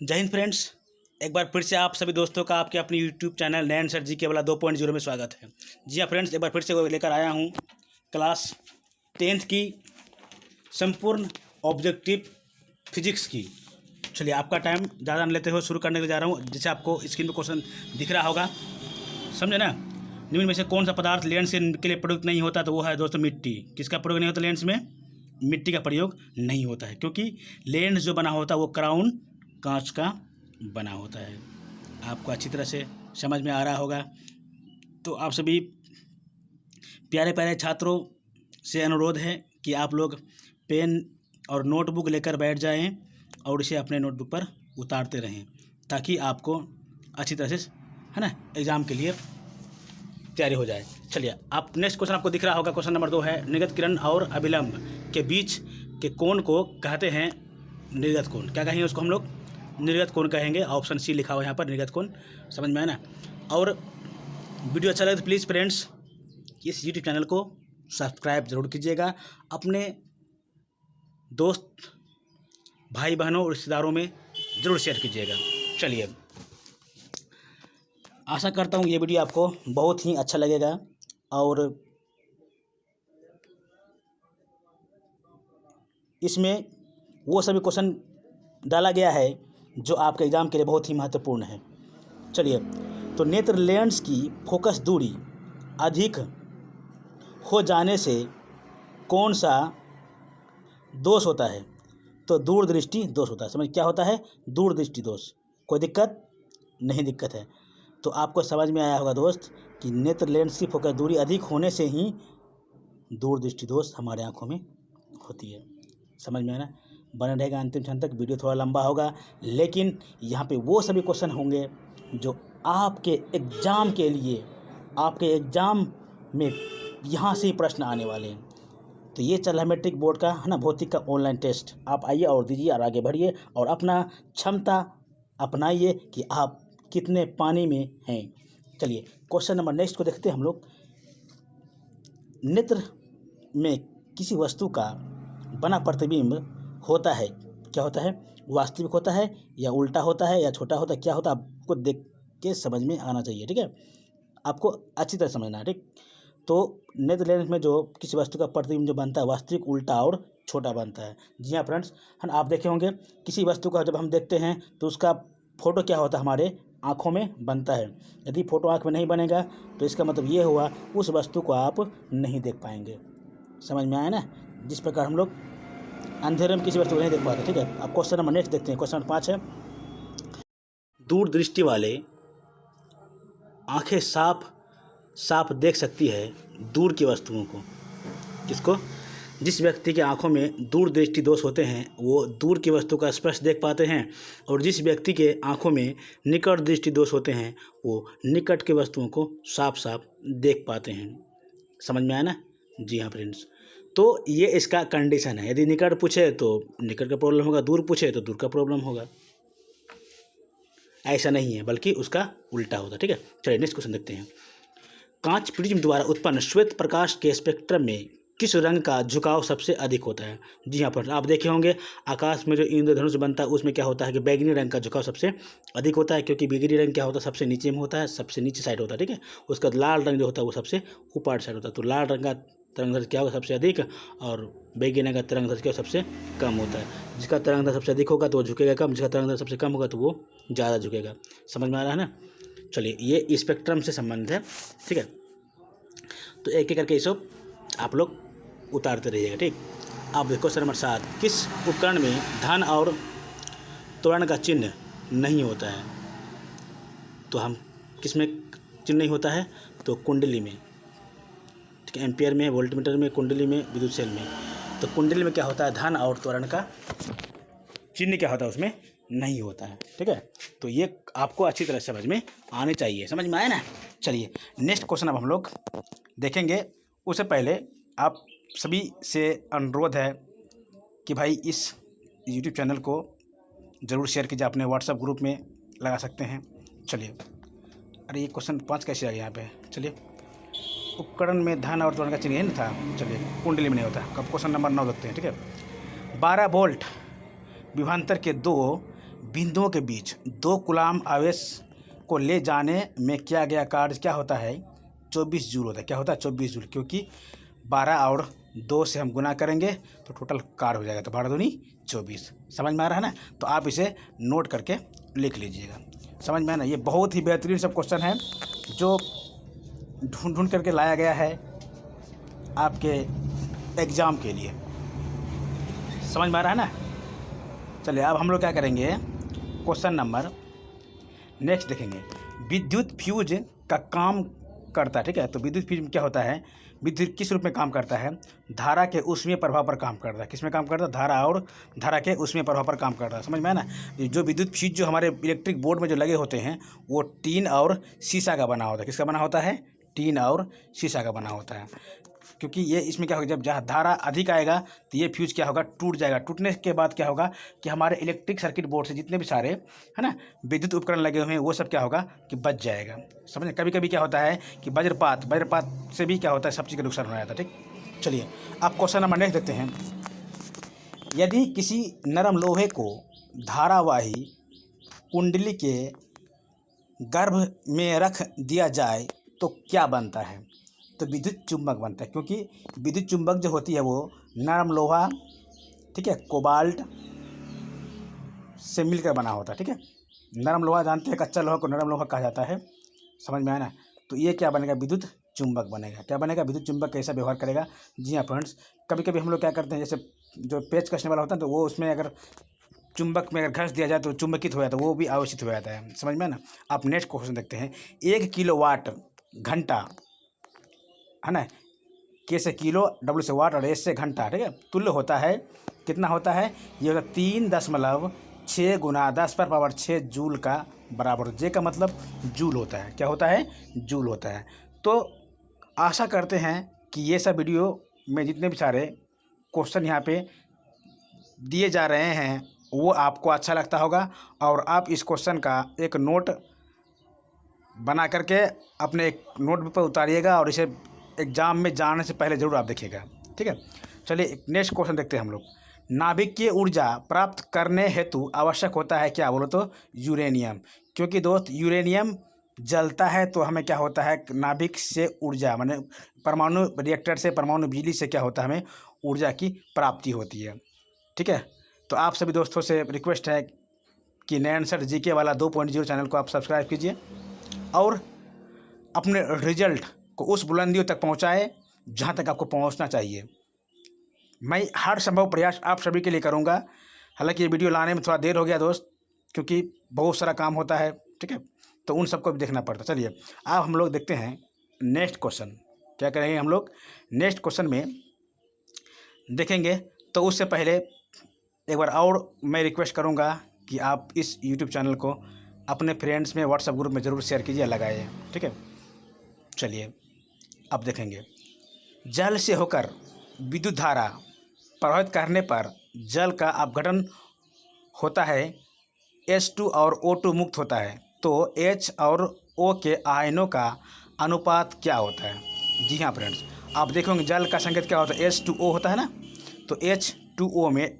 जय हिंद फ्रेंड्स। एक बार फिर से आप सभी दोस्तों का आपके अपने यूट्यूब चैनल नैन सर जी के वाला 2.0 में स्वागत है। जी हाँ फ्रेंड्स, एक बार फिर से लेकर आया हूँ क्लास 10th की संपूर्ण ऑब्जेक्टिव फिजिक्स की। चलिए, आपका टाइम ज़्यादा न लेते हुए शुरू करने के जा रहा हूँ। जैसे आपको स्क्रीन पर क्वेश्चन दिख रहा होगा, समझे ना। निम्न में से कौन सा पदार्थ लेंस के लिए प्रयुक्त नहीं होता? तो वो है दोस्तों मिट्टी। किसका प्रयोग नहीं होता लेंस में? मिट्टी का प्रयोग नहीं होता है, क्योंकि लेंस जो बना होता है वो क्राउन कांच का बना होता है। आपको अच्छी तरह से समझ में आ रहा होगा। तो आप सभी प्यारे प्यारे छात्रों से अनुरोध है कि आप लोग पेन और नोटबुक लेकर बैठ जाएं और इसे अपने नोटबुक पर उतारते रहें, ताकि आपको अच्छी तरह से, है ना, एग्ज़ाम के लिए तैयारी हो जाए। चलिए, आप नेक्स्ट क्वेश्चन आपको दिख रहा होगा। क्वेश्चन नंबर 2 है, निर्गत किरण और अभिलंब के बीच के कोण को कहते हैं निर्गत कोण। क्या कहेंगे उसको हम लोग? निर्गत कोण कहेंगे। ऑप्शन सी लिखा हुआ है यहाँ पर, निर्गत कोण। समझ में आया ना। और वीडियो अच्छा लगे तो प्लीज़ फ्रेंड्स इस यूट्यूब चैनल को सब्सक्राइब जरूर कीजिएगा। अपने दोस्त, भाई बहनों और रिश्तेदारों में ज़रूर शेयर कीजिएगा। चलिए, आशा करता हूँ ये वीडियो आपको बहुत ही अच्छा लगेगा और इसमें वो सभी क्वेश्चन डाला गया है जो आपके एग्ज़ाम के लिए बहुत ही महत्वपूर्ण है। चलिए, तो नेत्र लेंस की फोकस दूरी अधिक हो जाने से कौन सा दोष होता है? तो दूरदृष्टि दोष होता है। समझ क्या होता है? दूरदृष्टि दोष। कोई दिक्कत नहीं? दिक्कत है तो आपको समझ में आया होगा दोस्त कि नेत्र लेंस की फोकस दूरी अधिक होने से ही दूरदृष्टि दोष हमारे आँखों में होती है। समझ में आया ना। बने रहेगा अंतिम क्षण तक। वीडियो थोड़ा लंबा होगा, लेकिन यहाँ पे वो सभी क्वेश्चन होंगे जो आपके एग्ज़ाम के लिए, आपके एग्ज़ाम में यहाँ से ही प्रश्न आने वाले हैं। तो ये चल रहा है मैट्रिक बोर्ड का, है ना, भौतिक का ऑनलाइन टेस्ट। आप आइए और दीजिए और आगे बढ़िए और अपना क्षमता अपनाइए कि आप कितने पानी में हैं। चलिए, क्वेश्चन नंबर नेक्स्ट को देखते हैं हम लोग। नेत्र में किसी वस्तु का बना प्रतिबिंब होता है, क्या होता है? वास्तविक होता है या उल्टा होता है या छोटा होता है? क्या होता है? आपको देख के समझ में आना चाहिए, ठीक है। आपको अच्छी तरह समझना है, ठीक। तो नेत्र लेंस में जो किसी वस्तु का प्रतिबिंब जो बनता है, वास्तविक, उल्टा और छोटा बनता है। जी हाँ फ्रेंड्स, है ना। आप देखे होंगे किसी वस्तु का जब हम देखते हैं तो उसका फोटो क्या होता है? हमारे आँखों में बनता है। यदि फोटो आँख में नहीं बनेगा तो इसका मतलब ये हुआ उस वस्तु को आप नहीं देख पाएंगे। समझ में आया ना। जिस प्रकार हम लोग अंधेरे में किसी वस्तु को नहीं देख पाते, ठीक है। अब क्वेश्चन नंबर नेक्स्ट देखते हैं। क्वेश्चन नंबर 5 है, दूरदृष्टि वाले आंखें साफ साफ देख सकती है दूर की वस्तुओं को। किसको? जिस व्यक्ति की आंखों में दूरदृष्टि दोष होते हैं वो दूर की वस्तु का स्पष्ट देख पाते हैं, और जिस व्यक्ति के आंखों में निकट दृष्टि दोष होते हैं वो निकट की वस्तुओं को साफ साफ देख पाते हैं। समझ में आया ना। जी हाँ फ्रेंड्स, तो ये इसका कंडीशन है। यदि निकट पूछे तो निकट का प्रॉब्लम होगा, दूर पूछे तो दूर का प्रॉब्लम होगा। ऐसा नहीं है, बल्कि उसका उल्टा होता है, ठीक है। चलिए नेक्स्ट क्वेश्चन देखते हैं। कांच प्रिज्म द्वारा उत्पन्न श्वेत प्रकाश के स्पेक्ट्रम में किस रंग का झुकाव सबसे अधिक होता है? जी हाँ पर आप देखे होंगे आकाश में जो इंद्रधनुष बनता है उसमें क्या होता है कि बैगनी रंग का झुकाव सबसे अधिक होता है, क्योंकि बैगनी रंग क्या होता है? सबसे नीचे में होता है, सबसे नीचे साइड होता है, ठीक है। उसका लाल रंग जो होता है वो सबसे ऊपर साइड होता है। तो लाल रंग का तरंगदैर्घ्य क्या होगा? सबसे अधिक, और बैगनी रंग का तरंगदैर्घ्य क्या सबसे कम होता है। जिसका तरंगदैर्घ्य सबसे अधिक होगा तो वो झुकेगा कम, जिसका तरंगदैर्घ्य सबसे कम होगा तो वो ज़्यादा झुकेगा। समझ में आ रहा है ना। चलिए, ये स्पेक्ट्रम से संबंधित है, ठीक है। तो एक एक करके इसको आप लोग उतारते रहिएगा, ठीक। अब देखो क्वेश्चन नंबर 7, किस उपकरण में धन और त्वरण का चिन्ह नहीं होता है? तो हम किस में चिन्ह नहीं होता है? तो कुंडली में, ठीक है। एम्पियर में, वोल्टमीटर में, कुंडली में, विद्युत सेल में। तो कुंडली में क्या होता है? धन और त्वरण का चिन्ह क्या होता है? उसमें नहीं होता है, ठीक है। तो ये आपको अच्छी तरह समझ में आने चाहिए। समझ में आया ना। चलिए नेक्स्ट क्वेश्चन अब हम लोग देखेंगे। उससे पहले आप सभी से अनुरोध है कि भाई इस YouTube चैनल को ज़रूर शेयर कीजिए, अपने WhatsApp ग्रुप में लगा सकते हैं। चलिए, अरे ये क्वेश्चन 5 कैसे आ गया यहाँ पे? चलिए, उपकरण में धन और त्वरण का चिन्ह नहीं था। चलिए, कुंडली में नहीं होता। कब क्वेश्चन नंबर 9 देखते हैं, ठीक है। 12 वोल्ट विभवांतर के 2 बिंदुओं के बीच 2 कूलाम आवेश को ले जाने में किया गया कार्य क्या होता है? 24 जूल होता है। क्या होता है? 24 जूल, क्योंकि 12 और 2 से हम गुना करेंगे तो टोटल कार्य हो जाएगा, तो 12 दूनी 24। समझ में आ रहा है ना? तो आप इसे नोट करके लिख लीजिएगा। समझ में आना? ये बहुत ही बेहतरीन सब क्वेश्चन है जो ढूंढ करके लाया गया है आपके एग्ज़ाम के लिए। समझ में आ रहा है ना? चलिए अब हम लोग क्या करेंगे, क्वेश्चन नंबर नेक्स्ट देखेंगे। विद्युत फ्यूज का काम करता है, ठीक है। तो विद्युत फ्यूज में क्या होता है? विद्युत किस रूप में काम करता है? धारा के ऊष्मीय प्रभाव पर काम करता है। किस में काम करता है? धारा के ऊष्मीय प्रभाव पर काम करता है। समझ में आया ना? जो विद्युत फ्यूज जो हमारे इलेक्ट्रिक बोर्ड में जो लगे होते हैं वो टीन और शीशा का बना होता है। किसका बना होता है? टीन और शीशा का बना होता है। क्योंकि ये इसमें क्या होगा, जब जहाँ धारा अधिक आएगा तो ये फ्यूज क्या होगा? टूट जाएगा। टूटने के बाद क्या होगा कि हमारे इलेक्ट्रिक सर्किट बोर्ड से जितने भी सारे है ना विद्युत उपकरण लगे हुए हैं वो सब क्या होगा कि बच जाएगा। समझे? कभी कभी क्या होता है कि वज्रपात से भी क्या होता है, सब चीज़ का नुकसान हो जाता है। ठीक, चलिए आप क्वेश्चन नंबर नेक्स्ट देखते हैं। यदि किसी नरम लोहे को धारावाही कुंडली के गर्भ में रख दिया जाए तो क्या बनता है? तो विद्युत चुंबक बनता है, क्योंकि विद्युत चुंबक जो होती है वो नरम लोहा, ठीक है, कोबाल्ट से मिलकर बना होता है। ठीक है, नरम लोहा जानते हैं, कच्चा लोहा को नरम लोहा कहा जाता है। समझ में आया ना? तो ये क्या बनेगा? विद्युत चुंबक बनेगा। क्या बनेगा? विद्युत चुंबक कैसा व्यवहार करेगा? जी हाँ फ्रेंड्स, कभी कभी हम लोग क्या करते हैं, जैसे जो पेच कसने वाला होता है तो वो उसमें अगर चुंबक में अगर घस दिया जाए तो चुंबकित हो जाता है, वो भी आवेशित हो जाता है। समझ में ना? आप नेक्स्ट क्वेश्चन देखते हैं। 1 किलोवाट घंटा है ना, के से किलो, डब्ल्यू से वाट और एस से घंटा, ठीक है, तुल्य होता है। कितना होता है? ये होता है 3.6 गुना 10⁻6 जूल का बराबर। जे का मतलब जूल होता है। क्या होता है? जूल होता है। तो आशा करते हैं कि ये सब वीडियो में जितने भी सारे क्वेश्चन यहाँ पे दिए जा रहे हैं वो आपको अच्छा लगता होगा और आप इस क्वेश्चन का एक नोट बना करके अपने एक नोटबुक पर उतारिएगा और इसे एग्जाम में जाने से पहले ज़रूर आप देखिएगा। ठीक है, चलिए नेक्स्ट क्वेश्चन देखते हैं हम लोग। नाभिकीय ऊर्जा प्राप्त करने हेतु आवश्यक होता है क्या? बोलो तो यूरेनियम। क्योंकि दोस्त ठीक जलता है तो हमें क्या होता है? नाभिक से ऊर्जा माने परमाणु रिएक्टर से, परमाणु बिजली से क्या होता है? हमें ऊर्जा की प्राप्ति होती है। ठीक है, तो आप सभी दोस्तों से रिक्वेस्ट है कि नए आंसर जीके वाला 2.0 चैनल को आप सब्सक्राइब कीजिए और अपने रिजल्ट को उस बुलंदियों तक पहुंचाए जहां तक आपको पहुंचना चाहिए। मैं हर संभव प्रयास आप सभी के लिए करूंगा। हालांकि ये वीडियो लाने में थोड़ा देर हो गया दोस्त, क्योंकि बहुत सारा काम होता है। ठीक है, तो उन सबको भी देखना पड़ता। चलिए अब हम लोग देखते हैं नेक्स्ट क्वेश्चन। क्या करेंगे हम लोग? नेक्स्ट क्वेश्चन में देखेंगे। तो उससे पहले एक बार और मैं रिक्वेस्ट करूँगा कि आप इस यूट्यूब चैनल को अपने फ्रेंड्स में, व्हाट्सएप ग्रुप में ज़रूर शेयर कीजिए, लगाइए। ठीक है, चलिए अब देखेंगे। जल से होकर विद्युत धारा प्रवाहित करने पर जल का अपघटन होता है, H2 और O2 मुक्त होता है। तो H और O के आयनों का अनुपात क्या होता है? जी हाँ फ्रेंड्स, आप देखोगे जल का संकेत क्या होता है? H2O होता है ना। तो H2O में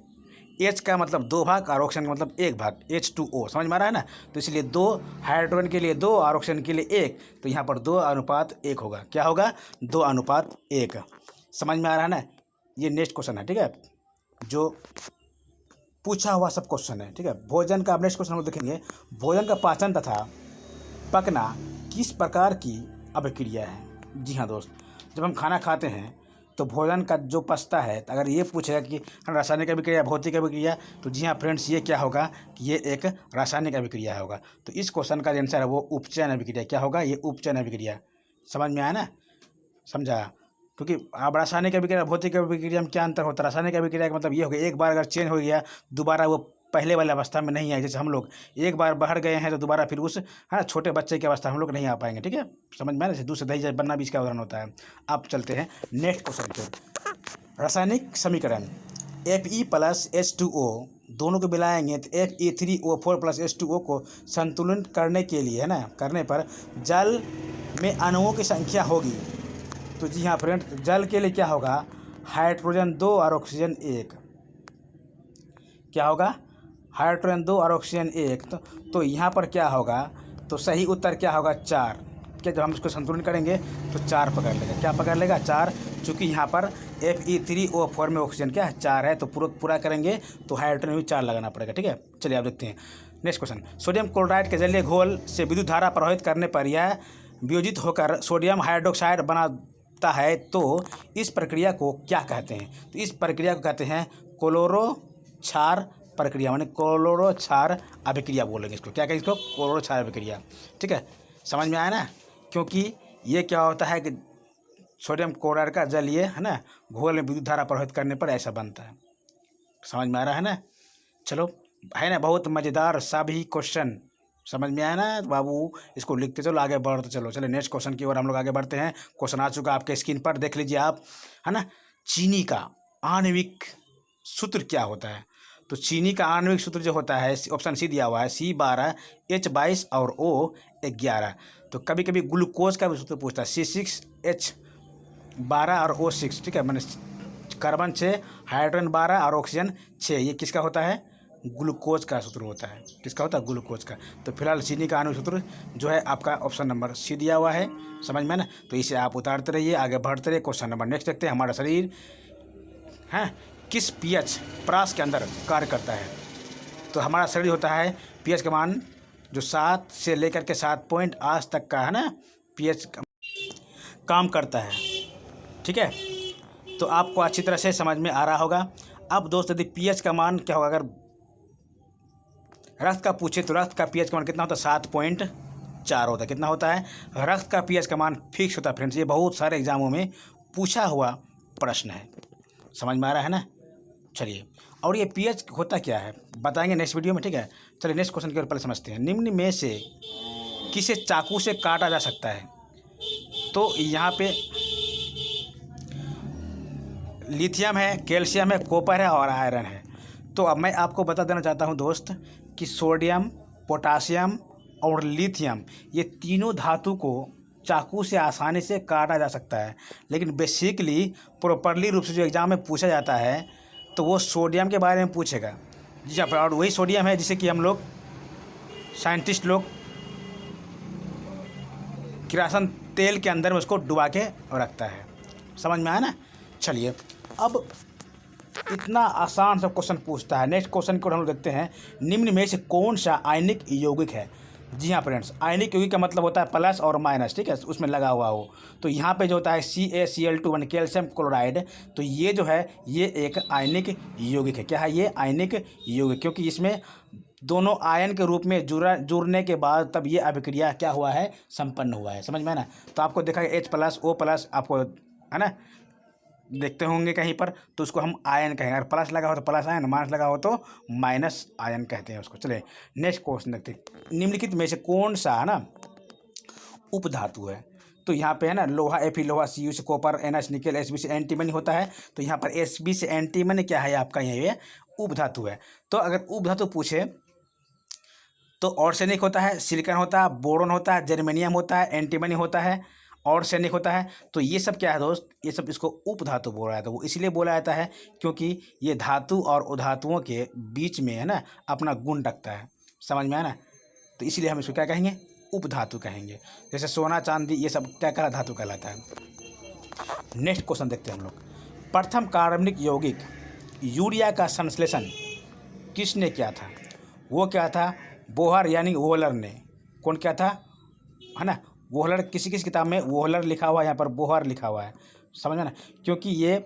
H का मतलब 2 भाग और ऑक्सीजन का मतलब 1 भाग, H2O। समझ में आ रहा है ना? तो इसलिए 2 हाइड्रोजन के लिए 2 और ऑक्सीजन के लिए 1, तो यहाँ पर 2:1 होगा। क्या होगा? 2:1। समझ में आ रहा है ना? ये नेक्स्ट क्वेश्चन है। ठीक है, जो पूछा हुआ सब क्वेश्चन है। ठीक है, भोजन का नेक्स्ट क्वेश्चन हम लोग देखेंगे। भोजन का पाचन तथा पकना किस प्रकार की अभिक्रिया है? जी हाँ दोस्त, जब हम खाना खाते हैं तो भोजन का जो पचता है, अगर ये पूछेगा कि रासायनिक अभिक्रिया, भौतिक अभिक्रिया, तो जी हाँ फ्रेंड्स, ये क्या होगा कि ये एक रासायनिक अभिक्रिया होगा। तो इस क्वेश्चन का आंसर है वो उपचयन अभिक्रिया। क्या होगा? ये उपचयन अभिक्रिया। समझ में आया ना? समझा? क्योंकि अब रासायनिक अभिक्रिया, भौतिक अभिक्रिया में क्या अंतर होता है? रासायनिक अभिक्रिया का मतलब ये हो गया, एक बार अगर चेंज हो गया दोबारा वो पहले वाली अवस्था में नहीं आए। जैसे हम लोग एक बार बाहर गए हैं तो दोबारा फिर उस छोटे बच्चे की अवस्था हम लोग नहीं आ पाएंगे। ठीक है, समझ में? जैसे दूध से दही बनना भी इसका उदाहरण होता है। अब चलते हैं नेक्स्ट क्वेश्चन पे। रासायनिक समीकरण Fe+H2O दोनों को मिलाएंगे तो Fe3O4+H2O को संतुलित करने के लिए, है ना, करने पर जल में अणुओं की संख्या होगी। तो जी हाँ फ्रेंड, जल के लिए क्या होगा? हाइड्रोजन 2 और ऑक्सीजन 1। क्या होगा? हाइड्रोजन 2 और ऑक्सीजन 1, तो यहाँ पर क्या होगा, तो सही उत्तर क्या होगा 4। क्या जब हम इसको संतुलन करेंगे तो 4 पकड़ लेगा, क्या पकड़ लेगा 4, चूँकि यहाँ पर Fe3O4 में ऑक्सीजन क्या है 4 है, तो पूरा करेंगे तो हाइड्रोजन में भी 4 लगाना पड़ेगा। ठीक है, चलिए आप देखते हैं नेक्स्ट क्वेश्चन। सोडियम क्लोराइड के जलीय घोल से विद्युत धारा प्रभावित करने पर यह वियोजित होकर सोडियम हाइड्रोक्साइड बनाता है, तो इस प्रक्रिया को क्या कहते हैं? तो इस प्रक्रिया को कहते हैं क्लोरो क्षार प्रक्रिया, माने क्लोरो क्षार अभिक्रिया बोलेंगे इसको। क्या कहेंगे इसको? क्लोरो क्षार अभिक्रिया। ठीक है, समझ में आया ना? क्योंकि ये क्या होता है कि सोडियम क्लोराइड का जलीय है ना घोल में विद्युत धारा प्रभावित करने पर ऐसा बनता है। समझ में आ रहा है ना? चलो, है ना बहुत मज़ेदार सा भी क्वेश्चन, समझ में आया ना बाबू? इसको लिखते चलो, आगे बढ़ते चलो। चलो नेक्स्ट क्वेश्चन की ओर हम लोग आगे बढ़ते हैं। क्वेश्चन आ चुका आपके स्क्रीन पर, देख लीजिए आप, है ना। चीनी का आणविक सूत्र क्या होता है? तो चीनी का आणविक सूत्र जो होता है, ऑप्शन सी दिया हुआ है, C12 H22 और O11। तो कभी कभी ग्लूकोज का भी सूत्र पूछता है, C6H12 और O6। ठीक है, मैंने कार्बन 6, हाइड्रोजन 12 और ऑक्सीजन 6, ये किसका होता है? ग्लूकोज का सूत्र होता है। किसका होता है? ग्लूकोज का। तो फिलहाल चीनी का आणविक सूत्र जो है आपका ऑप्शन नंबर सी दिया हुआ है, समझ में ना? तो इसे आप उतारते रहिए, आगे बढ़ते रहिए। क्वेश्चन नंबर नेक्स्ट देखते हैं। हमारा शरीर है किस पीएच परास के अंदर कार्य करता है? तो हमारा शरीर होता है पीएच का मान जो 7 से लेकर के 7.8 तक का है ना, पीएच काम करता है। ठीक है, तो आपको अच्छी तरह से समझ में आ रहा होगा। अब दोस्त, यदि पीएच का मान क्या होगा, अगर रक्त का पूछे तो रक्त का पीएच का मान कितना होता है? 7.4 होता है। कितना होता है? रक्त का पीएच का मान फिक्स होता है फ्रेंड्स। ये बहुत सारे एग्जामों में पूछा हुआ प्रश्न है, समझ में आ रहा है ना? चलिए, और ये पीएच होता क्या है बताएंगे नेक्स्ट वीडियो में। ठीक है, चलिए नेक्स्ट क्वेश्चन की ओर पहले समझते हैं। निम्न में से किसे चाकू से काटा जा सकता है? तो यहाँ पे लिथियम है, कैल्शियम है, कॉपर है और आयरन है। तो अब मैं आपको बता देना चाहता हूँ दोस्त कि सोडियम, पोटासियम और लिथियम, ये तीनों धातु को चाकू से आसानी से काटा जा सकता है, लेकिन बेसिकली प्रॉपरली रूप से जो एग्ज़ाम में पूछा जाता है तो वो सोडियम के बारे में पूछेगा। जी हाँ, और वही सोडियम है जिसे कि हम लोग साइंटिस्ट लोग किरासन तेल के अंदर में उसको डुबा के रखता है। समझ में आया ना? चलिए, अब इतना आसान सा क्वेश्चन पूछता है। नेक्स्ट क्वेश्चन को हम लोग देखते हैं। निम्न में से कौन सा आयनिक यौगिक है? जी हाँ फ्रेंड्स, आयनिक यौगिक का मतलब होता है प्लस और माइनस। ठीक है, उसमें लगा हुआ हो। तो यहाँ पे जो होता है CaCl2 कैल्शियम क्लोराइड, तो ये जो है ये एक आयनिक यौगिक है। क्या है ये? आयनिक यौगिक, क्योंकि इसमें दोनों आयन के रूप में जुड़ने के बाद तब ये अभिक्रिया क्या हुआ है? संपन्न हुआ है। समझ में ना? तो आपको देखा H+O+ आपको है ना देखते होंगे कहीं पर, तो उसको हम आयन कहेंगे। अगर प्लस लगा हो तो प्लस आयन, माइनस लगा हो तो माइनस आयन कहते हैं उसको। चलिए नेक्स्ट क्वेश्चन देखते हैं। निम्नलिखित में से कौन सा है ना उपधातु है? तो यहाँ पे है ना लोहा, Fe लोहा, Cu से कॉपर, NH निकेल, Sb से एंटीमनी होता है। तो यहाँ पर Sb से एंटीमनी क्या है आपका? ये उपधातु है। तो अगर उपधातु पूछे तो ऑर्सेनिक होता है, सिलिकॉन होता है, बोरोन होता है, जर्मेनियम होता है, एंटीमनी होता है और सैनिक होता है। तो ये सब क्या है दोस्त? ये सब इसको उपधातु बोला जाता है। वो इसलिए बोला जाता है क्योंकि ये धातु और उधातुओं के बीच में है ना अपना गुण रखता है। समझ में आया ना? तो इसलिए हम इसको क्या कहेंगे? उपधातु कहेंगे। जैसे सोना, चांदी, ये सब क्या कहला? धातु कहलाता है। नेक्स्ट क्वेश्चन देखते हैं हम लोग। प्रथम कार्बनिक यौगिक यूरिया का संश्लेषण किसने किया था? वो क्या था? बोहर यानी वोहलर ने। कौन क्या था? है ना वोहलर। किसी किस किताब में वोहलर लिखा हुआ है, यहाँ पर बोहर लिखा हुआ है। समझ में ना? क्योंकि ये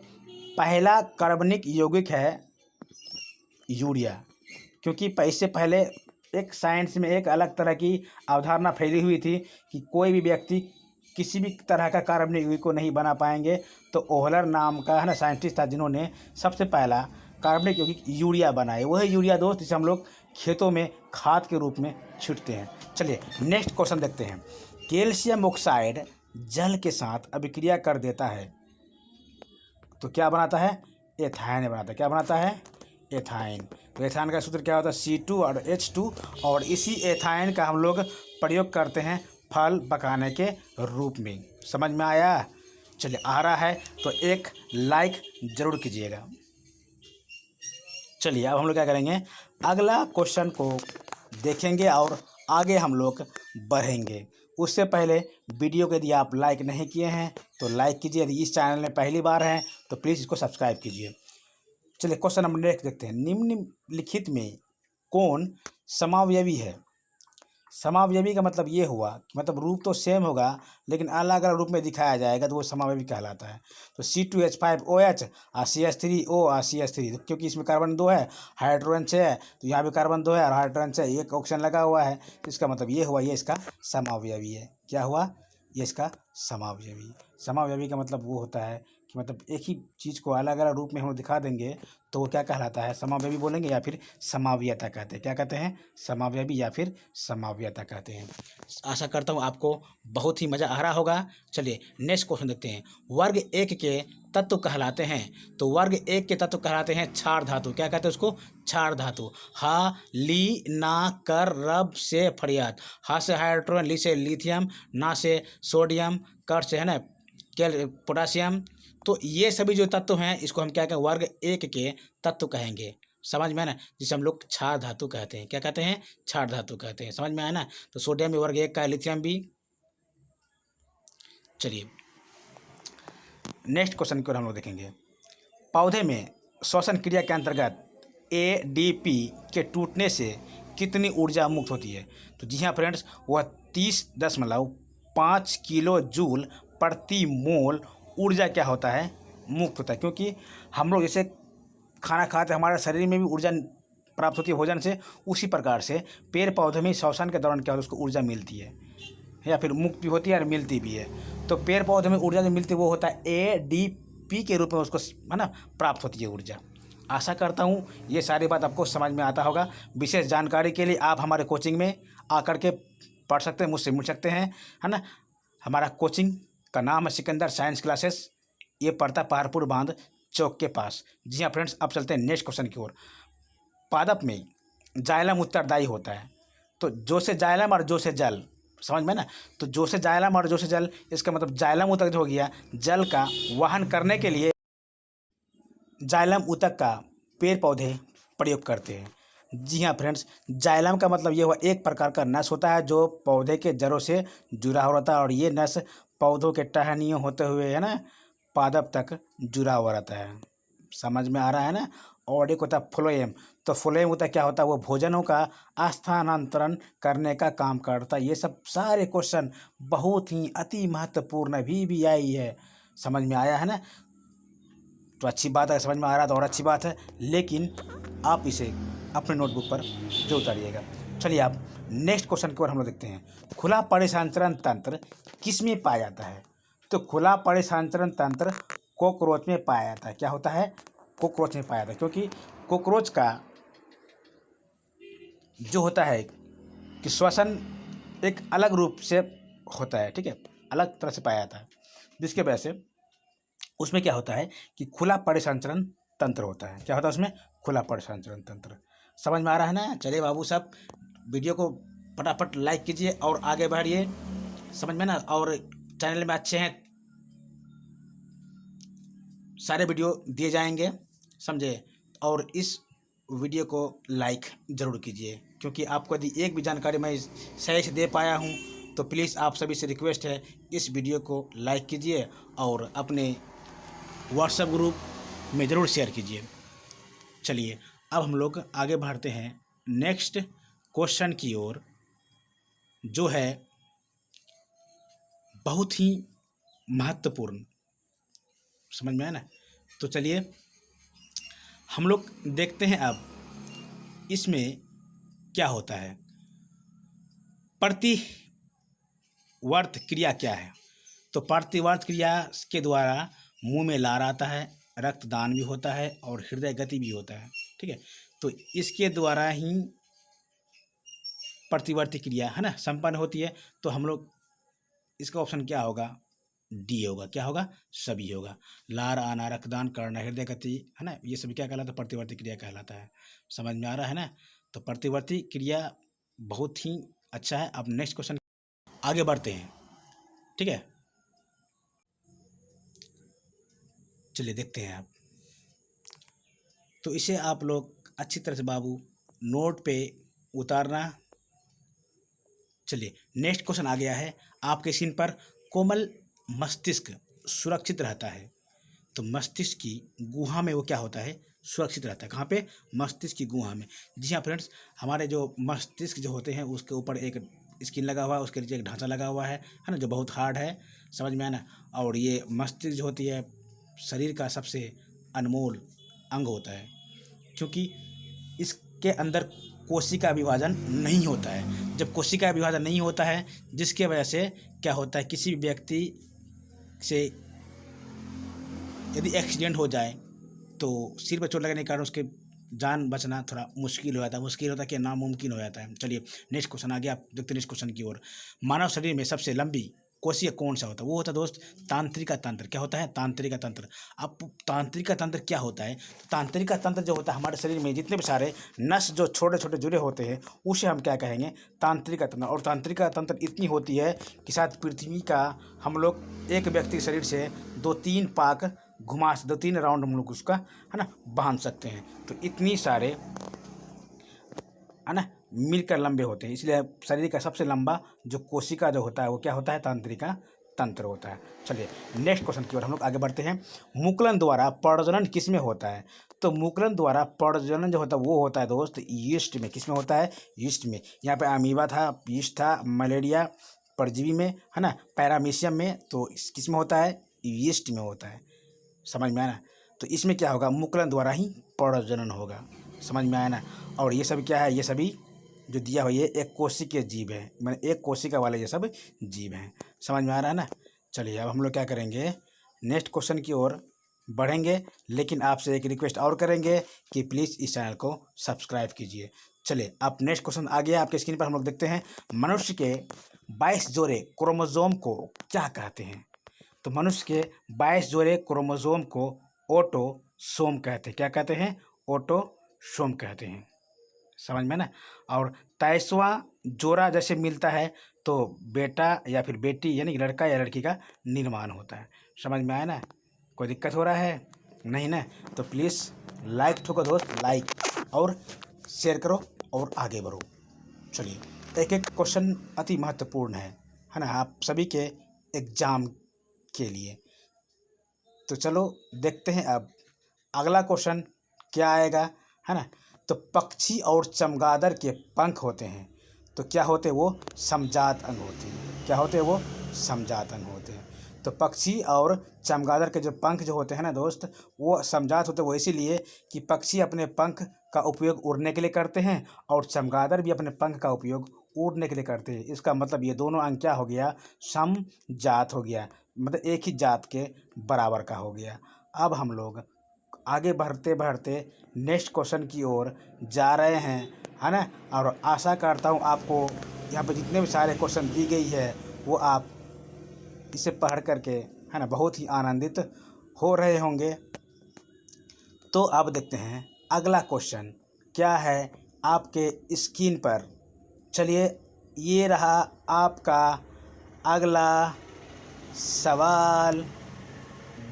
पहला कार्बनिक यौगिक है यूरिया। क्योंकि इससे पहले एक साइंस में एक अलग तरह की अवधारणा फैली हुई थी कि कोई भी व्यक्ति किसी भी तरह का कार्बनिक यौगिक को नहीं बना पाएंगे। तो ओहलर नाम का है ना साइंटिस्ट था जिन्होंने सबसे पहला कार्बनिक यौगिक यूरिया बनाए। वही यूरिया दोस्त जिसे हम लोग खेतों में खाद के रूप में छींटते हैं। चलिए नेक्स्ट क्वेश्चन देखते हैं। कैल्शियम ऑक्साइड जल के साथ अभिक्रिया कर देता है तो क्या बनाता है? एथाइन बनाता है। क्या बनाता है? एथाइन। तो एथाइन का सूत्र क्या होता है? C2 और H2। और इसी एथाइन का हम लोग प्रयोग करते हैं फल पकाने के रूप में। समझ में आया? चलिए, आ रहा है तो एक लाइक ज़रूर कीजिएगा। चलिए अब हम लोग क्या करेंगे? अगला क्वेश्चन को देखेंगे और आगे हम लोग बढ़ेंगे। उससे पहले वीडियो को यदि आप लाइक नहीं किए हैं तो लाइक कीजिए, यदि इस चैनल में पहली बार हैं तो प्लीज़ इसको सब्सक्राइब कीजिए। चलिए क्वेश्चन नंबर नेक्स्ट देखते हैं। निम्नलिखित में कौन समावयवी है? समावयवी का मतलब ये हुआ कि मतलब रूप तो सेम होगा लेकिन अलग अलग रूप में दिखाया जाएगा तो वो समावयवी कहलाता है। तो C2H5OH और CH3O और CH3, क्योंकि इसमें कार्बन 2 है, हाइड्रोजन 6 है, तो यहाँ भी कार्बन 2 है और हाइड्रोजन 6, एक ऑक्सीजन लगा हुआ है, तो इसका मतलब ये हुआ ये इसका समावयवी है। क्या हुआ? ये इसका समावयवी। समावयवी का मतलब वो होता है कि मतलब एक ही चीज़ को अलग अलग रूप में हम दिखा देंगे तो वो क्या कहलाता है? समावयवी बोलेंगे या फिर समावयता कहते हैं। क्या कहते हैं? समावयवी या फिर समावयता कहते हैं। आशा करता हूँ आपको बहुत ही मज़ा आ रहा होगा। चलिए नेक्स्ट क्वेश्चन देखते हैं। वर्ग एक के तत्व कहलाते हैं। तो वर्ग एक के तत्व कहलाते हैं क्षार धातु। क्या कहते हैं उसको? क्षार धातु। हा, ली, ना, कर, रब से फरियाद। हा से हाइड्रोजन, ली से लिथियम, ना से सोडियम, कर से है ना पोटासियम। तो ये सभी जो तत्व हैं इसको हम क्या कहें? वर्ग एक के तत्व कहेंगे। समझ में है ना? जिसे हम लोग क्षार धातु कहते हैं। क्या कहते हैं? क्षार धातु कहते हैं। समझ में आया ना? तो सोडियम भी वर्ग एक का है, लिथियम भी। चलिए नेक्स्ट क्वेश्चन की ओर हम लोग देखेंगे। पौधे में श्वसन क्रिया के अंतर्गत ADP के टूटने से कितनी ऊर्जा मुक्त होती है? तो जी हाँ फ्रेंड्स, वह 30.5 किलो जूल प्रति मोल ऊर्जा क्या होता है? मुक्त होता है। क्योंकि हम लोग जैसे खाना खाते हैं हमारे शरीर में भी ऊर्जा प्राप्त होती है भोजन से, उसी प्रकार से पेड़ पौधे में श्वसन के दौरान क्या होता है? उसको ऊर्जा मिलती है या फिर मुक्त भी होती है और मिलती भी है। तो पेड़ पौधे में ऊर्जा जो मिलती है वो होता है ADP के रूप में उसको है ना प्राप्त होती है ऊर्जा। आशा करता हूँ ये सारी बात आपको समझ में आता होगा। विशेष जानकारी के लिए आप हमारे कोचिंग में आकर के पढ़ सकते हैं, मुझसे मिल सकते हैं, है ना। हमारा कोचिंग का नाम है सिकंदर साइंस क्लासेस। ये पड़ता है पहाड़पुर बांध चौक के पास। जी हाँ फ्रेंड्स, अब चलते हैं नेक्स्ट क्वेश्चन की ओर। पादप में जाइलम उत्तरदायी होता है। तो जो से जाइलम और जो से जल, समझ में ना। तो जो से जाइलम और जो से जल, इसका मतलब जाइलम ऊतक जो हो गया, जल का वहन करने के लिए जाइलम ऊतक का पेड़ पौधे प्रयोग करते हैं। जी हाँ फ्रेंड्स, जाइलम का मतलब ये हुआ एक प्रकार का नस होता है जो पौधे के जड़ों से जुड़ा हुआ रहता है और ये नस पौधों के टहनियों होते हुए है ना पादप तक जुड़ा हुआ रहता है। समझ में आ रहा है ना। और एक होता है फ्लोएम। तो फ्लोएम होता है क्या होता है? वो भोजनों का स्थानांतरण करने का काम करता है। ये सब सारे क्वेश्चन बहुत ही अति महत्वपूर्ण भी आई है। समझ में आया है ना? तो अच्छी बात है, समझ में आ रहा है तो और अच्छी बात है, लेकिन आप इसे अपने नोटबुक पर जो उतारिएगा। चलिए आप नेक्स्ट क्वेश्चन की ओर हम लोग देखते हैं। खुला परिसंचरण तंत्र किस में पाया जाता है? तो खुला परिसंचरण तंत्र कॉकरोच में पाया जाता है। क्या होता है? कॉकरोच में पाया जाता है। क्योंकि कॉकरोच का जो होता है कि श्वसन एक अलग रूप से होता है, ठीक है, अलग तरह से पाया जाता है, जिसके वजह से उसमें क्या होता है कि खुला परिसंचरण तंत्र होता है। क्या होता है उसमें? खुला परिसंचरण तंत्र। समझ में आ रहा है ना? चलिए बाबू साहब, वीडियो को फटाफट लाइक कीजिए और आगे बढ़िए। समझ में ना। और चैनल में अच्छे हैं, सारे वीडियो दिए जाएंगे, समझे। और इस वीडियो को लाइक ज़रूर कीजिए, क्योंकि आपको यदि एक भी जानकारी मैं सही से दे पाया हूँ तो प्लीज़ आप सभी से रिक्वेस्ट है इस वीडियो को लाइक कीजिए और अपने व्हाट्सएप ग्रुप में ज़रूर शेयर कीजिए। चलिए अब हम लोग आगे बढ़ते हैं नेक्स्ट क्वेश्चन की ओर, जो है बहुत ही महत्वपूर्ण। समझ में आया ना? तो चलिए हम लोग देखते हैं अब इसमें क्या होता है। प्रतिवर्त क्रिया क्या है? तो प्रतिवर्त क्रिया के द्वारा मुंह में लार आता है, रक्तदान भी होता है और हृदय गति भी होता है, ठीक है। तो इसके द्वारा ही प्रतिवर्ती क्रिया है ना संपन्न होती है। तो हम लोग इसका ऑप्शन क्या होगा? डी होगा। क्या होगा? सभी होगा। लार आना, रक्तदान करना, हृदय गति, है ना, ये सभी क्या कहलाता है? प्रतिवर्ती क्रिया कहलाता है। समझ में आ रहा है ना? तो प्रतिवर्ती क्रिया बहुत ही अच्छा है। अब नेक्स्ट क्वेश्चन आगे बढ़ते हैं, ठीक है। चलिए देखते हैं आप। तो इसे आप लोग अच्छी तरह से बाबू नोट पे उतारना। चलिए नेक्स्ट क्वेश्चन आ गया है आपके स्क्रीन पर। कोमल मस्तिष्क सुरक्षित रहता है, तो मस्तिष्क की गुहा में वो क्या होता है, सुरक्षित रहता है। कहाँ पे, मस्तिष्क की गुहा में। जी हाँ फ्रेंड्स, हमारे जो मस्तिष्क जो होते हैं उसके ऊपर एक स्किन लगा हुआ है, उसके नीचे एक ढांचा लगा हुआ है ना, जो बहुत हार्ड है, समझ में आया ना। और ये मस्तिष्क जो होती है शरीर का सबसे अनमोल अंग होता है, क्योंकि इसके अंदर कोशिका विभाजन नहीं होता है। जब कोशिका विभाजन नहीं होता है, जिसके वजह से क्या होता है, किसी भी व्यक्ति से यदि एक्सीडेंट हो जाए तो सिर पर चोट लगने के कारण उसके जान बचना थोड़ा मुश्किल हो जाता है, मुश्किल होता है कि नामुमकिन हो जाता है। चलिए नेक्स्ट क्वेश्चन आ गया, आप देखते हैं नेक्स्ट क्वेश्चन की ओर। मानव शरीर में सबसे लंबी कोशिका कौन सा होता है, वो होता है दोस्त तांत्रिका तंत्र। क्या होता है, तांत्रिका तंत्र। अब तांत्रिका तंत्र क्या होता है, तांत्रिका तंत्र जो होता है हमारे शरीर में जितने भी सारे नस जो छोटे छोटे जुड़े होते हैं उसे हम क्या कहेंगे, तांत्रिका तंत्र। और तांत्रिका तंत्र इतनी होती है कि शायद पृथ्वी का हम लोग एक व्यक्ति के शरीर से 2-3 पाक घुमा, 2-3 राउंड हम लोग उसका है ना बांध सकते हैं। तो इतनी सारे है ना मिलकर लंबे होते हैं, इसलिए शरीर का सबसे लंबा जो कोशिका जो होता है वो क्या होता है, तांत्रिका तंत्र होता है। चलिए नेक्स्ट क्वेश्चन की ओर हम लोग आगे बढ़ते हैं। मुकुलन द्वारा प्रजनन किस में होता है, तो मुकुलन द्वारा प्रजनन जो होता है वो होता है दोस्त यीस्ट में। किस में होता है, यीस्ट में। यहाँ पे अमीबा था, यीस्ट था, मलेरिया परजीवी में है ना, पैरामीशियम में, तो किस में होता है, यीस्ट में होता है। समझ में आया ना। तो इसमें क्या होगा, मुकुलन द्वारा ही प्रजनन होगा। समझ में आया ना। और ये सब क्या है, ये सभी जो दिया हुआ ये एक कोशिकीय जीव है, मैंने एक कोशिका वाले ये सब जीव हैं। समझ में आ रहा है ना। चलिए अब हम लोग क्या करेंगे, नेक्स्ट क्वेश्चन की ओर बढ़ेंगे, लेकिन आपसे एक रिक्वेस्ट और करेंगे कि प्लीज़ इस चैनल को सब्सक्राइब कीजिए। चलिए अब नेक्स्ट क्वेश्चन आ गया आपके स्क्रीन पर, हम लोग देखते हैं। मनुष्य के 22 जोड़े क्रोमोसोम को क्या कहते हैं, तो मनुष्य के 22 जोड़े क्रोमोसोम को ऑटोसोम कहते हैं। क्या कहते हैं, ऑटोसोम कहते हैं। समझ में ना। और 23वां जोड़ा जैसे मिलता है तो बेटा या फिर बेटी यानी लड़का या लड़की का निर्माण होता है। समझ में आया ना। कोई दिक्कत हो रहा है नहीं ना, तो प्लीज़ लाइक ठोको दोस्त, लाइक और शेयर करो और आगे बढ़ो। चलिए एक एक क्वेश्चन अति महत्वपूर्ण है ना, आप सभी के एग्जाम के लिए। तो चलो देखते हैं अब अगला क्वेश्चन क्या आएगा, है ना। तो पक्षी और चमगादड़ के पंख होते हैं, तो क्या होते हैं, वो समजात अंग होते हैं। क्या होते हैं, वो समजात अंग होते हैं। तो पक्षी और चमगादड़ के जो पंख जो होते हैं ना दोस्त, वो समजात होते हैं। वो इसीलिए कि पक्षी अपने पंख का उपयोग उड़ने के लिए करते हैं और चमगादड़ भी अपने पंख का उपयोग उड़ने के लिए करते हैं। इसका मतलब ये दोनों अंग क्या हो गया, समजात हो गया, मतलब एक ही जात के बराबर का हो गया। अब हम लोग आगे बढ़ते बढ़ते नेक्स्ट क्वेश्चन की ओर जा रहे हैं, है ना। और आशा करता हूँ आपको यहाँ पर जितने भी सारे क्वेश्चन दी गई है वो आप इसे पढ़ करके है ना बहुत ही आनंदित हो रहे होंगे। तो अब देखते हैं अगला क्वेश्चन क्या है आपके स्क्रीन पर। चलिए ये रहा आपका अगला सवाल,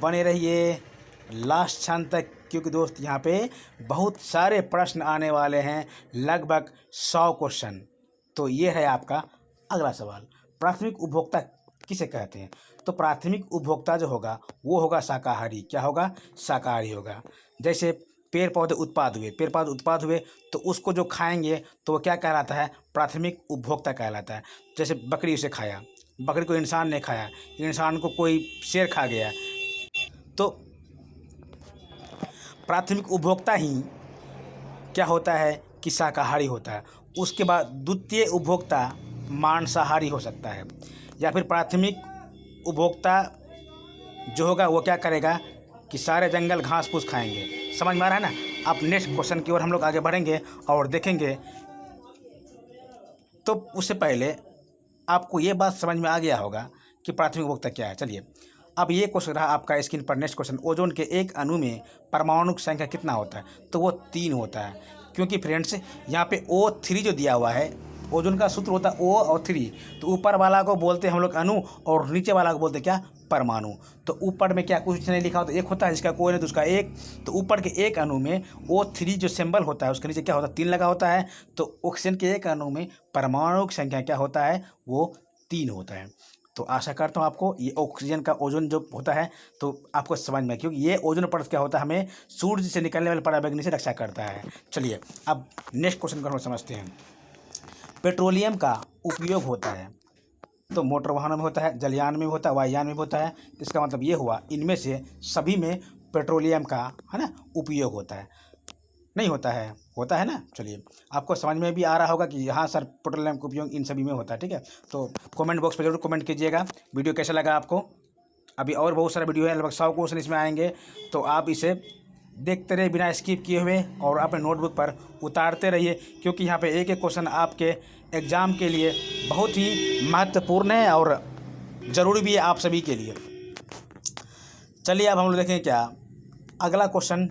बने रहिए लास्ट क्षण तक, क्योंकि दोस्त यहाँ पे बहुत सारे प्रश्न आने वाले हैं, लगभग 100 क्वेश्चन। तो ये है आपका अगला सवाल, प्राथमिक उपभोक्ता किसे कहते हैं। तो प्राथमिक उपभोक्ता जो होगा वो होगा शाकाहारी। क्या होगा, शाकाहारी होगा। जैसे पेड़ पौधे उत्पाद हुए, पेड़ पौधे उत्पाद हुए तो उसको जो खाएंगे तो वो क्या कहलाता है, प्राथमिक उपभोक्ता कहलाता है। जैसे बकरी उसे खाया, बकरी को इंसान ने खाया, इंसान को कोई शेर खा गया, तो प्राथमिक उपभोक्ता ही क्या होता है कि शाकाहारी होता है। उसके बाद द्वितीय उपभोक्ता मांसाहारी हो सकता है, या फिर प्राथमिक उपभोक्ता जो होगा वो क्या करेगा कि सारे जंगल घास फूस खाएंगे। समझ में आ रहा है ना। अब नेक्स्ट क्वेश्चन की ओर हम लोग आगे बढ़ेंगे और देखेंगे। तो उससे पहले आपको ये बात समझ में आ गया होगा कि प्राथमिक उपभोक्ता क्या है। चलिए अब ये क्वेश्चन रहा आपका स्क्रीन पर, नेक्स्ट क्वेश्चन, ओजोन के एक अणु में परमाणु संख्या कितना होता है, तो वो 3 होता है। क्योंकि फ्रेंड्स यहाँ पे O3 जो दिया हुआ है ओजोन का सूत्र होता है O और 3। तो ऊपर वाला को बोलते हैं हम लोग अणु और नीचे वाला को बोलते हैं क्या, परमाणु। तो ऊपर में क्या कुछ नहीं लिखा होता, एक होता है जिसका कोई नहीं तो उसका एक। तो ऊपर के एक अणु में O3 जो सिंबल होता है उसके नीचे क्या होता है, 3 लगा होता है। तो ऑक्सीजन के एक अणु में परमाणु की संख्या क्या होता है, वो 3 होता है। तो आशा करता हूँ आपको ये ऑक्सीजन का ओजोन जो होता है तो आपको समझ में, क्योंकि ये ओजोन परत क्या होता है, हमें सूर्य से निकलने वाले पराबैंगनी से रक्षा करता है। चलिए अब नेक्स्ट क्वेश्चन को हम समझते हैं। पेट्रोलियम का उपयोग होता है तो मोटर वाहनों में होता है, जलयान में भी होता है, वायुयान में भी होता है। इसका मतलब ये हुआ इनमें से सभी में पेट्रोलियम का है ना उपयोग होता है, नहीं होता है, होता है ना। चलिए आपको समझ में भी आ रहा होगा कि हाँ सर पेट्रोलियम का उपयोग इन सभी में होता है, ठीक है। तो कमेंट बॉक्स में जरूर कमेंट कीजिएगा वीडियो कैसा लगा आपको। अभी और बहुत सारा वीडियो है, लगभग 100 क्वेश्चन इसमें आएंगे, तो आप इसे देखते रहिए बिना स्किप किए हुए और अपने नोटबुक पर उतारते रहिए, क्योंकि यहाँ पे एक एक क्वेश्चन आपके एग्ज़ाम के लिए बहुत ही महत्वपूर्ण है और ज़रूरी भी है आप सभी के लिए। चलिए अब हम लोग देखें क्या अगला क्वेश्चन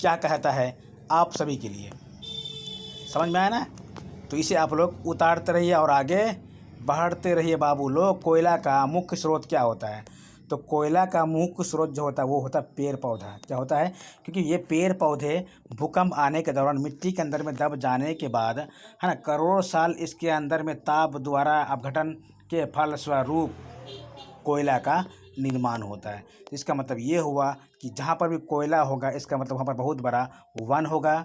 क्या कहता है आप सभी के लिए, समझ में आया ना। तो इसे आप लोग उतारते रहिए और आगे बढ़ते रहिए बाबू लोग। कोयला का मुख्य स्रोत क्या होता है, तो कोयला का मुख्य स्रोत जो होता है वो होता है पेड़ पौधा। क्या होता है, क्योंकि ये पेड़ पौधे भूकंप आने के दौरान मिट्टी के अंदर में दब जाने के बाद है ना करोड़ों साल इसके अंदर में ताप द्वारा अपघटन के फलस्वरूप कोयला का निर्माण होता है। इसका मतलब ये हुआ कि जहाँ पर भी कोयला होगा इसका मतलब वहाँ पर बहुत बड़ा वन होगा,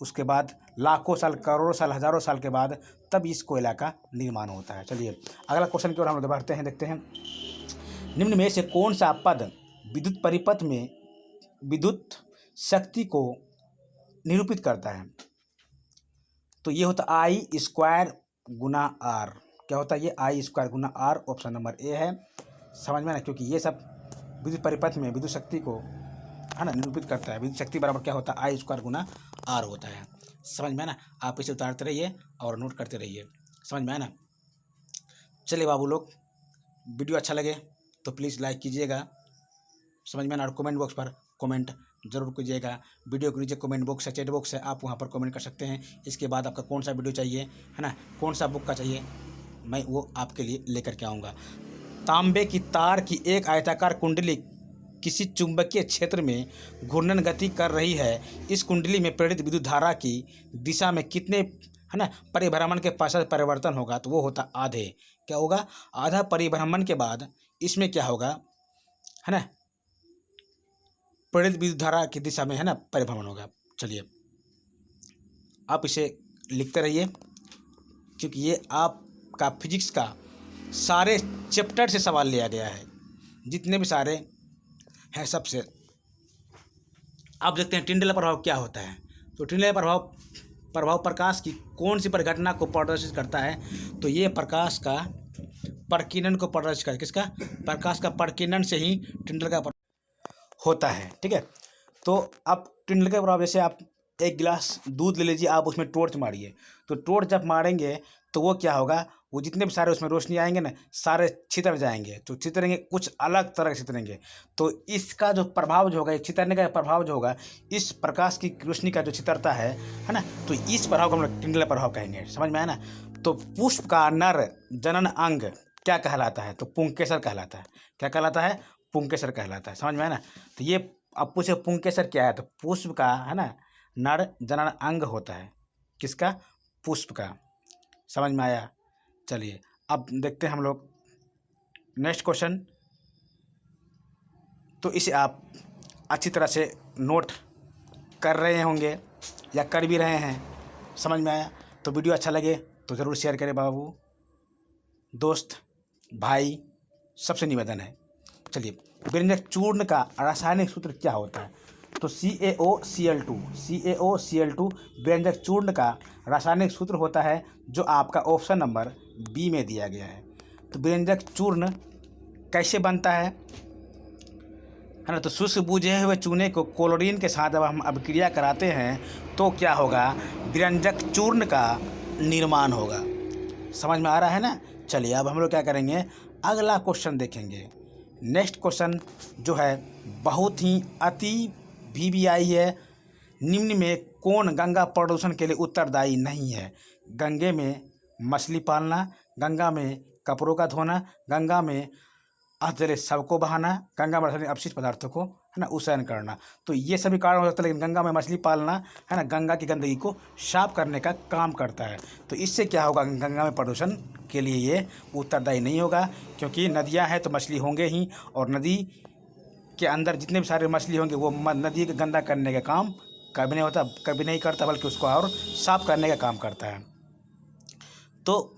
उसके बाद लाखों साल, करोड़ों साल, हज़ारों साल के बाद तब इस कोयला का निर्माण होता है। चलिए अगला क्वेश्चन की ओर हम लोग बढ़ते हैं, देखते हैं। निम्न में से कौन सा पद विद्युत परिपथ में विद्युत शक्ति को निरूपित करता है, तो ये होता आई स्क्वायर गुना आर। क्या होता है ये आई स्क्वायर गुना आर, ऑप्शन नंबर ए है। समझ में ना, क्योंकि ये सब विद्युत परिपथ में विद्युत शक्ति को है ना निरूपित करता है। विद्युत शक्ति बराबर क्या होता है, आई स्क्वायर गुना आर होता है। समझ में ना, आप इसे उतारते रहिए और नोट करते रहिए, समझ में आया ना। चलिए बाबू लोग, वीडियो अच्छा लगे तो प्लीज़ लाइक कीजिएगा, समझ में ना, और कमेंट बॉक्स पर कमेंट जरूर कीजिएगा। वीडियो के नीचे कमेंट बॉक्स है, चैट बॉक्स है, आप वहाँ पर कमेंट कर सकते हैं। इसके बाद आपका कौन सा वीडियो चाहिए है ना, कौन सा बुक का चाहिए, मैं वो आपके लिए लेकर के आऊँगा। तांबे की तार की एक आयताकार कुंडली किसी चुंबकीय क्षेत्र में घूर्णन गति कर रही है। इस कुंडली में प्रेरित विद्युत धारा की दिशा में कितने है ना परिभ्रमण के पश्चात परिवर्तन होगा, तो वो होता आधे। क्या होगा, आधा परिभ्रमण के बाद इसमें क्या होगा है ना प्रेरित विद्युत धारा की दिशा में है ना परिभ्रमण होगा। चलिए आप इसे लिखते रहिए, क्योंकि ये आपका फिजिक्स का सारे चैप्टर से सवाल लिया गया है, जितने भी सारे हैं सबसे। आप देखते हैं टिंडल प्रभाव क्या होता है, तो टिंडल प्रभाव प्रकाश की कौन सी परिघटना को प्रदर्शित करता है, तो ये प्रकाश का प्रकीर्णन को प्रदर्शित करता है। किसका, प्रकाश का प्रकीर्णन से ही टिंडल का होता है, ठीक है। तो अब टिंडल का प्रभाव, जैसे आप एक गिलास दूध ले लीजिए, आप उसमें टॉर्च मारिए, तो टॉर्च जब मारेंगे तो वो क्या होगा, वो जितने भी सारे उसमें रोशनी आएंगे ना सारे छितर जाएंगे। तो छितरेंगे कुछ अलग तरह से छितरेंगे, तो इसका जो प्रभाव जो होगा, छितरने का प्रभाव जो होगा, इस प्रकाश की रोशनी का जो छितरता है ना, तो इस प्रभाव को हम लोग टिंडल प्रभाव कहेंगे। समझ में आया ना। तो पुष्प का नर जनन अंग क्या कहलाता है, तो पुंकेसर कहलाता है। क्या कहलाता है, पुंकेसर कहलाता है। समझ में आया ना। तो ये अब पूछे पुंकेसर क्या है, तो पुष्प का है ना नर जनन अंग होता है। किसका, पुष्प का। समझ में आया। चलिए अब देखते हैं हम लोग नेक्स्ट क्वेश्चन। तो इसे आप अच्छी तरह से नोट कर रहे होंगे या कर भी रहे हैं, समझ में आया। तो वीडियो अच्छा लगे तो ज़रूर शेयर करें बाबू, दोस्त, भाई, सबसे निवेदन है। चलिए व्यंजक चूर्ण का रासायनिक सूत्र क्या होता है, तो CaOCl2 व्यंजक चूर्ण का रासायनिक सूत्र होता है, जो आपका ऑप्शन नंबर बी में दिया गया है। तो व्यंजक चूर्ण कैसे बनता है ना, तो शुष्क बुझे हुए चूने को क्लोरीन के साथ जब हम अभिक्रिया कराते हैं तो क्या होगा, व्यंजक चूर्ण का निर्माण होगा। समझ में आ रहा है ना। चलिए अब हम लोग क्या करेंगे, अगला क्वेश्चन देखेंगे। नेक्स्ट क्वेश्चन जो है बहुत ही अति VVI है। निम्न में कौन गंगा प्रदूषण के लिए उत्तरदायी नहीं है। गंगे में मछली पालना, गंगा में कपड़ों का धोना, गंगा में अजले शव को बहाना, गंगा में अपशिष्ट पदार्थों को है ना उच्चारण करना। तो ये सभी कारण हो सकता है, लेकिन गंगा में मछली पालना है ना गंगा की गंदगी को साफ करने का काम करता है। तो इससे क्या होगा, गंगा में प्रदूषण के लिए ये उत्तरदायी नहीं होगा, क्योंकि नदियाँ हैं तो मछली होंगे ही, और नदी के अंदर जितने भी सारे मछली होंगे वो नदी को गंदा करने का काम कभी नहीं होता, कभी नहीं करता, बल्कि उसको और साफ करने का काम करता है। तो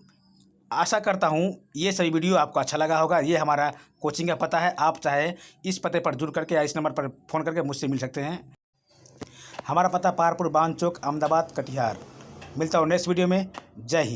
आशा करता हूँ ये सभी वीडियो आपको अच्छा लगा होगा। ये हमारा कोचिंग का पता है, आप चाहे इस पते पर जुड़ करके या इस नंबर पर फ़ोन करके मुझसे मिल सकते हैं। हमारा पता पारपुर बांध चौक, अहमदाबाद, कटिहार। मिलता हूँ नेक्स्ट वीडियो में। जय हिंद।